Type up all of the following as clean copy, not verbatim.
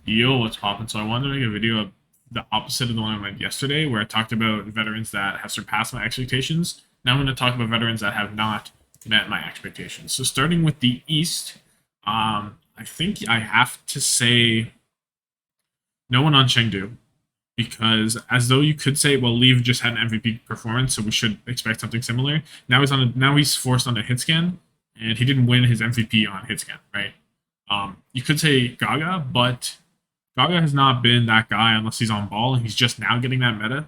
Yo, what's poppin'? So I wanted to make a video of the opposite of the one I made yesterday, where I talked about veterans that have surpassed my expectations. Now I'm going to talk about veterans that have not met my expectations. So starting with the East, I think I have to say no one on Chengdu because as though you could say, well, Leave just had an MVP performance, so we should expect something similar. Now he's forced on a hit scan, and he didn't win his MVP on hit scan, right? You could say Gaga, but Gaga has not been that guy unless he's on ball, and he's just now getting that meta.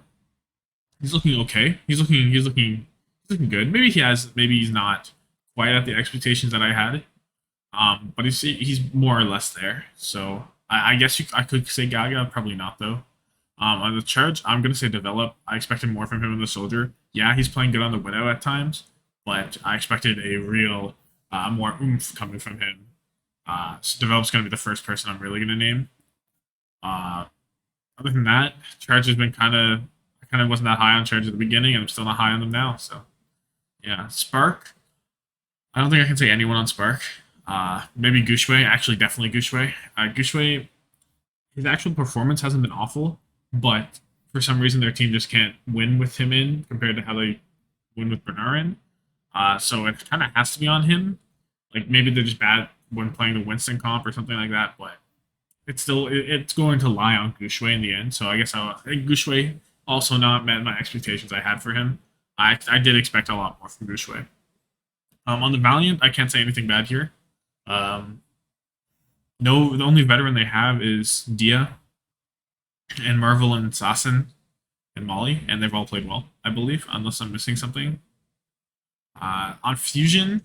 He's looking okay. He's looking good. Maybe he's not quite at the expectations that I had. But he's more or less there. So I guess I could say Gaga, probably not though. On the charge, I'm gonna say develop. I expected more from him in the soldier. Yeah, he's playing good on the widow at times, but I expected a real more oomph coming from him. So develop's gonna be the first person I'm really gonna name. Uh, Other than that, Charge has been I kind of wasn't that high on Charge at the beginning, and I'm still not high on them now. So yeah, Spark. I don't think I can say anyone on Spark. Maybe Gushwei. Actually, definitely Gushwei. Gushwei, his actual performance hasn't been awful, but for some reason their team just can't win with him in compared to how they win with Bernard in. So it kind of has to be on him. Like maybe they're just bad when playing the Winston comp or something like that, but it's going to lie on Gushue in the end. So I guess Gushue also not met my expectations I had for him. I did expect a lot more from Gushue. On the Valiant, I can't say anything bad here. Um, no, the only veteran they have is Dia and Marvel and Assassin and Molly, and they've all played well, I believe, unless I'm missing something. On Fusion,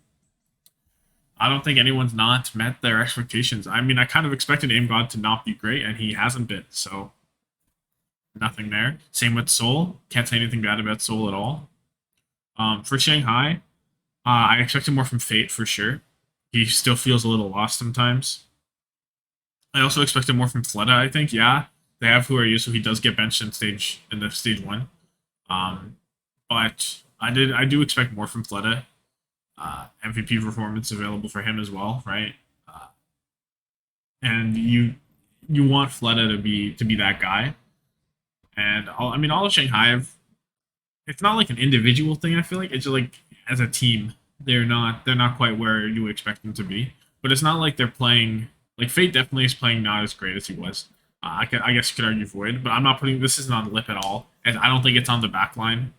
I don't think anyone's not met their expectations. I mean, I kind of expected Aim God to not be great, and he hasn't been, so nothing there. Same with Seoul. Can't say anything bad about Seoul at all. For Shanghai, I expected more from Fate for sure. He still feels a little lost sometimes. I also expected more from Fleta, I think. Yeah, they have Who Are You, so he does get benched in the stage one. But I do expect more from Fleta. MVP performance available for him as well, right? And you want Fleta to be that guy. And all of Shanghai have, it's not like an individual thing. I feel like it's just like as a team, they're not quite where you would expect them to be. But it's not like they're playing like Fate. Definitely is playing not as great as he was. I guess you could argue Void, but I'm not putting this isn't on Lip at all, and I don't think it's on the back line.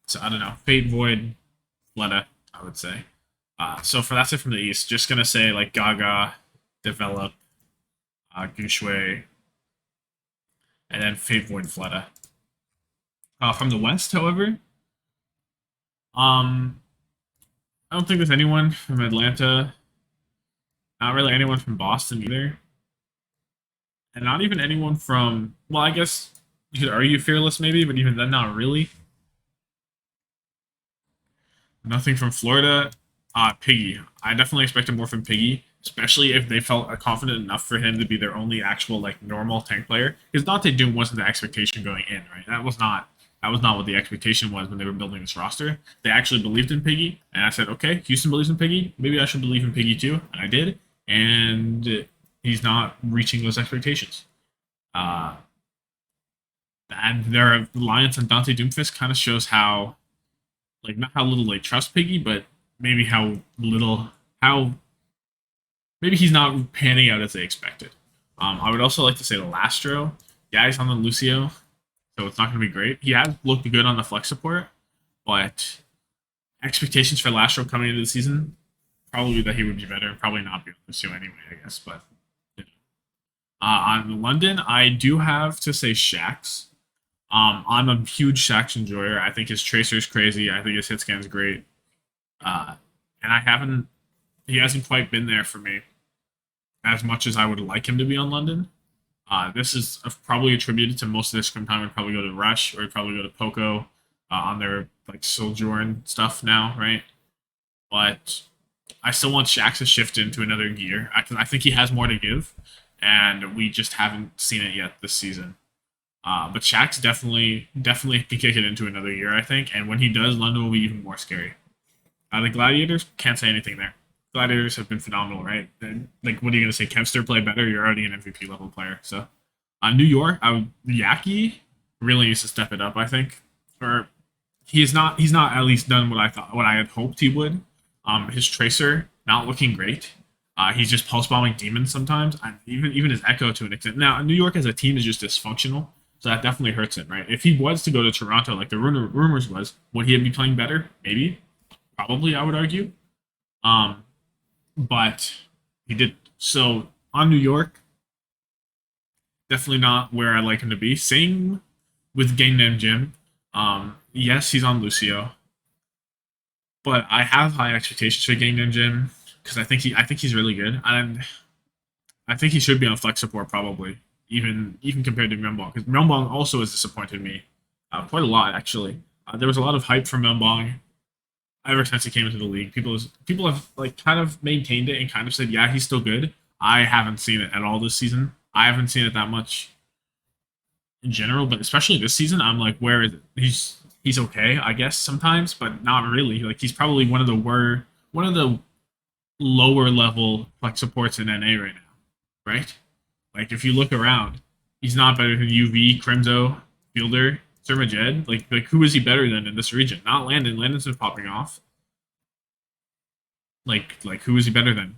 So I don't know. Fate, Void, Fleta, I would say. So for that's it from the East. Just gonna say like Gaga, develop, Gushue, and then Fate, Void, Fleta. From the West, however, um, I don't think there's anyone from Atlanta. Not really anyone from Boston either, and not even anyone from. Well, I guess you could argue Fearless maybe, but even then, not really. Nothing from Florida. Piggy. I definitely expected more from Piggy, especially if they felt confident enough for him to be their only actual like normal tank player. Because Dante Doom wasn't the expectation going in, right? That was not what the expectation was when they were building this roster. They actually believed in Piggy, and I said, okay, Houston believes in Piggy. Maybe I should believe in Piggy too, and I did. And he's not reaching those expectations. Uh, and their alliance on Dante Doomfist kind of shows how like not how little they trust Piggy, but maybe how maybe he's not panning out as they expected. I would also like to say the Lastro. Yeah, he's on the Lucio, so it's not going to be great. He has looked good on the flex support, but expectations for Lastro coming into the season probably that he would be better, probably not be on Lucio anyway, I guess. But you know. On London, I do have to say Shax. I'm a huge Shax enjoyer. I think his tracer is crazy. I think his hit scan is great. Uh, and he hasn't quite been there for me as much as I would like him to be on London. This is probably attributed to most of their scrim time would probably go to Rush or probably go to Poco on their like Sojourn stuff now, right? But I still want Shax to shift into another gear. I think he has more to give, and we just haven't seen it yet this season. But Shax definitely can kick it into another year, I think. And when he does, London will be even more scary. The Gladiators can't say anything there. Gladiators have been phenomenal, right? And, like, what are you gonna say? Kevster play better? You're already an MVP level player. So, New York, Yaki really needs to step it up. I think, or he's not at least done what I had hoped he would. His tracer not looking great. He's just pulse bombing demons sometimes. Even his echo to an extent. Now New York as a team is just dysfunctional, so that definitely hurts him, right? If he was to go to Toronto, like the rumors was, would he be playing better? Maybe, probably. I would argue. Um, but he did. So on New York, definitely not where I like him to be. Same with Gangnam Jim. Yes, he's on Lucio, but I have high expectations for Gangnam Jim because I think he's really good, and I think he should be on flex support probably, even compared to Myunbong, because Myunbong also has disappointed me quite a lot actually. There was a lot of hype for Myunbong ever since he came into the league. People have like kind of maintained it and kind of said, yeah, he's still good. I haven't seen it at all this season. I haven't seen it that much in general, but especially this season, I'm like, where is it? He's okay, I guess sometimes, but not really. Like he's probably one of the lower level flex supports in NA right now, right? Like if you look around, he's not better than UV, Crimzo, Fielder, Surmajed. Like who is he better than in this region? Not Landon. Landon's been popping off. Like who is he better than?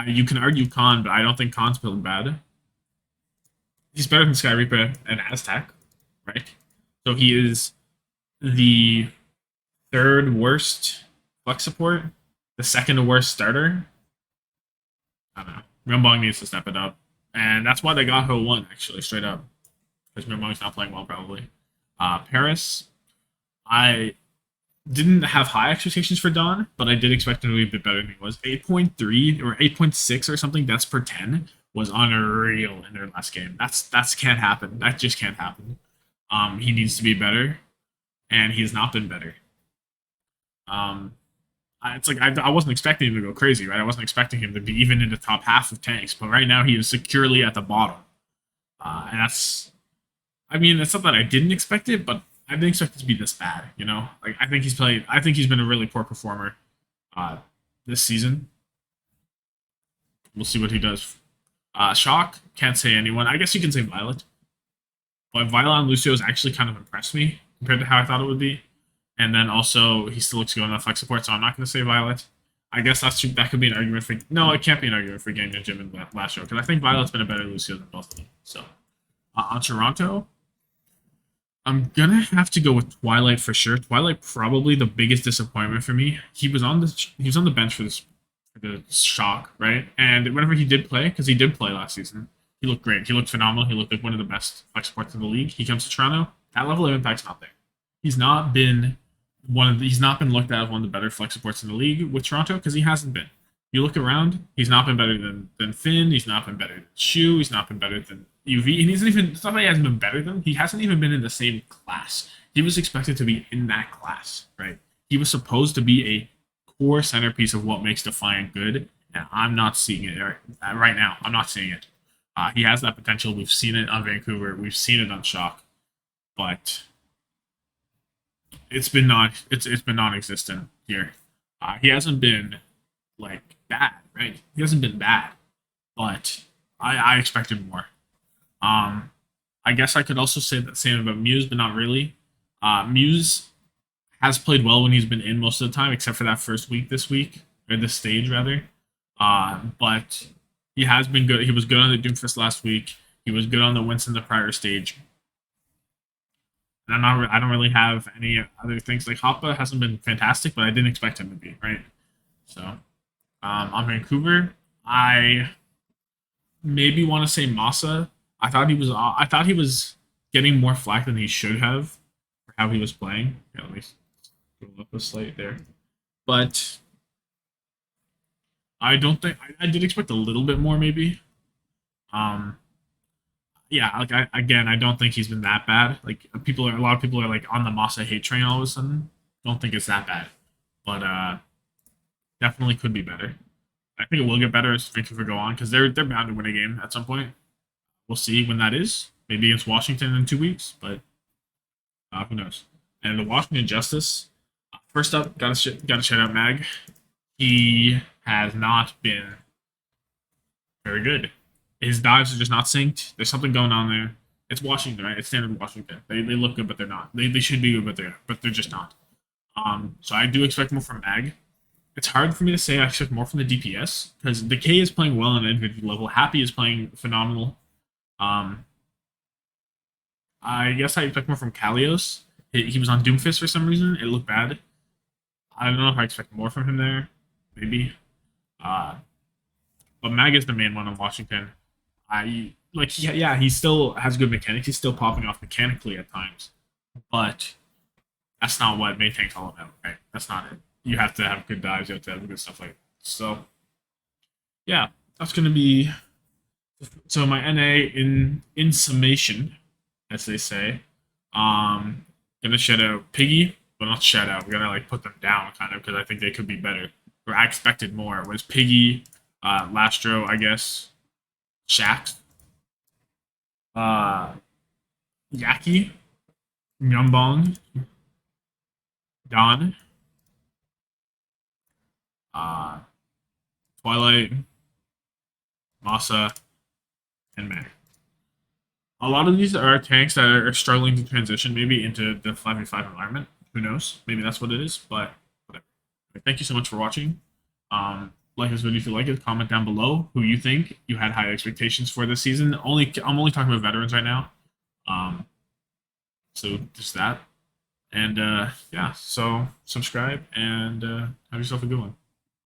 You can argue Khan, but I don't think Khan's been bad. He's better than Sky Reaper and Aztec, right? So he is the third worst flex support, the second worst starter. I don't know. Myunbong needs to step it up, and that's why they got Ho 1 actually straight up because Myunbong's not playing well probably. Paris, I didn't have high expectations for Don, but I did expect him to be a bit better than he was. 8.3 or 8.6 or something deaths per 10 was unreal in their last game. That's can't happen. That just can't happen. He needs to be better, and he has not been better. Um, it's like I wasn't expecting him to go crazy, right? I wasn't expecting him to be even in the top half of tanks, but right now he is securely at the bottom, and that's. I mean, it's not that I didn't expect it, but I didn't expect it to be this bad. You know, like I think he's played. I think he's been a really poor performer uh, this season. We'll see what he does. Shock, can't say anyone. I guess you can say Violet, but Violet and Lucio has actually kind of impressed me compared to how I thought it would be. And then also he still looks good on that flex support, so I'm not going to say Violet. I guess that could be an argument for. No, it can't be an argument for getting a Jim in last show because I think Violet's been a better Lucio than both of them. So on Toronto, I'm gonna have to go with Twilight for sure. Twilight probably the biggest disappointment for me. He was on the bench for the shock, right? And whenever he did play, because he did play last season, he looked great. He looked phenomenal. He looked like one of the best flex supports in the league. He comes to Toronto, that level of impact's not there. He's not been he's not been looked at as one of the better flex supports in the league with Toronto because he hasn't been. You look around, he's not been better than Finn. He's not been better than Shu. He's not been better than UV. And he's even. It's not that he hasn't been better than. He hasn't even been in the same class. He was expected to be in that class, right? He was supposed to be a core centerpiece of what makes Defiant good, and I'm not seeing it right now. I'm not seeing it. He has that potential. We've seen it on Vancouver. We've seen it on Shock, but it's been non-existent here. He hasn't been like bad, right? He hasn't been bad, but I expected more. I guess I could also say the same about Muse, but not really. Muse has played well when he's been in most of the time, except for that first week this week, or this stage rather. But he has been good. He was good on the Doomfist last week. He was good on the Winston the prior stage. And I don't really have any other things. Like Hoppa hasn't been fantastic, but I didn't expect him to be, right? So on Vancouver, I maybe want to say Massa. I thought he was getting more flack than he should have for how he was playing. Yeah, let me go up a slate there. But I don't think I did expect a little bit more maybe. Um yeah, like I don't think he's been that bad. Like a lot of people are like on the Massa hate train all of a sudden. Don't think it's that bad. But definitely could be better. I think it will get better as Vancouver go on because they're bound to win a game at some point. We'll see when that is. Maybe against Washington in 2 weeks, but who knows? And the Washington Justice. First up, gotta shout out Mag. he has not been very good. His dives are just not synced. There's something going on there. It's Washington, right? It's standard Washington. They look good, but they're not. They should be good, but they're just not. So I do expect more from Mag. It's hard for me to say I expect more from the DPS because Decay is playing well on an individual level. Happy is playing phenomenal. Um, I guess I expect more from Kalios. He was on Doomfist for some reason. It looked bad. I don't know if I expect more from him there. Maybe. Uh, but Mag is the main one on Washington. I like, yeah, he still has good mechanics. He's still popping off mechanically at times, but that's not what main tank's all about, right? That's not it. You have to have good dives. You have to have good stuff like that. So yeah, that's gonna be so my NA in summation, as they say. Gonna shout out Piggy, but not shout out. We're gonna like put them down kind of because I think they could be better. Or I expected more. It was Piggy, Lastro, I guess, Shax, uh, Yaki, Myumbong, Don, uh, Twilight, Masa, and May. A lot of these are tanks that are struggling to transition maybe into the 5v5 environment. Who knows? Maybe that's what it is, but whatever. Thank you so much for watching. Like this video if you like it. Comment down below who you think you had high expectations for this season. I'm only talking about veterans right now. So just that. And yeah, so subscribe and have yourself a good one.